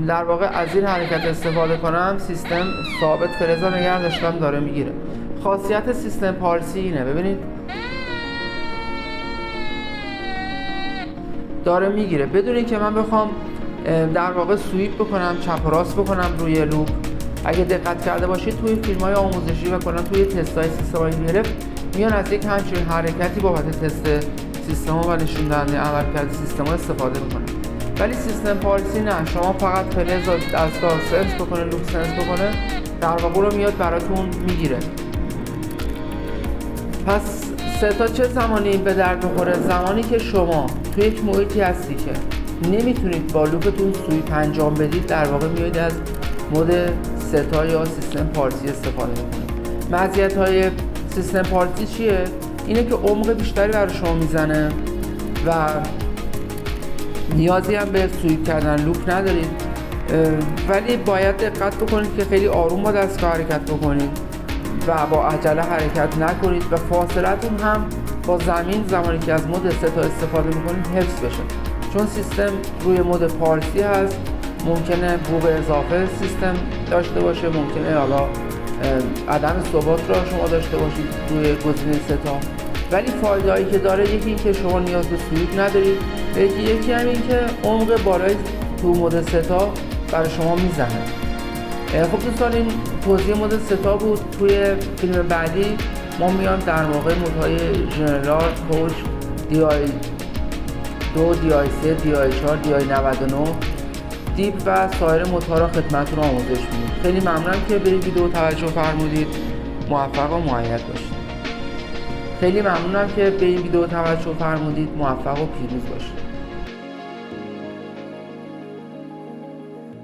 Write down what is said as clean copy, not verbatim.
در واقع از این حرکت استفاده کنم سیستم ثابت فرزا نگه داشتم داره میگیره. خاصیت سیستم پارسی اینه، ببینید داره میگیره بدون اینکه من بخوام در واقع سویپ بکنم، چپ و راست بکنم روی لوپ. اگه دقت کرده باشید توی فیلم‌های آموزشی و کلا توی تست‌های سیستم‌های گرفت میان از یک همچین حرکتی بابت تست سیستم و نشون دهنده عملکرد سیستم استفاده میکنه. ولی سیستم پارسی نه، شما فقط فلز از سنس بکنه، لوپ سنس بکنه، در واقع رو میاد براتون میگیره. پس ستا چه زمانی به درد بخوره؟ زمانی که شما توی یک محیطی هستی که نمیتونید با لوپتون سویپ انجام بدید، در واقع میاد از مود ستا یا سیستم پارسی استفاده میکنید. مزیت‌های سیستم پارسی چیه؟ اینه که عمق بیشتری برای شما میزنه و نیازی هم به سویپ کردن لوپ ندارید، ولی باید دقت بکنید که خیلی آروم با دستگاه حرکت بکنید و با عجله حرکت نکنید و فاصلتون هم با زمین زمانی که از مود ستا استفاده میکنید حفظ بشه. چون سیستم روی مود پارسی هست، ممکنه بوق اضافه سیستم داشته باشه، ممکنه حالا عدم ثبات را شما داشته باشید روی گزینه ستا. ولی فایده هایی که داره یکی این که شما نیاز به سویپ ندارید، یکی هم این که عمق بالای تو مود ستا برای شما میزنه. خب دوستان این توضیح مود ستا بود. توی فیلم بعدی ما میام در واقع مودهای ژنرال، کوچ، دی آی 2، دی آی 3، دی آی 4، دی آی 99، دیپ و سایر مودها را خدمتتون آموزش میدیم. خیلی ممنونم که به این ویدیو توجه فرمودید. موفق و مؤید باشید. خیلی ممنونم که به این ویدیو توجه فرمودید. موفق و پیروز باشید.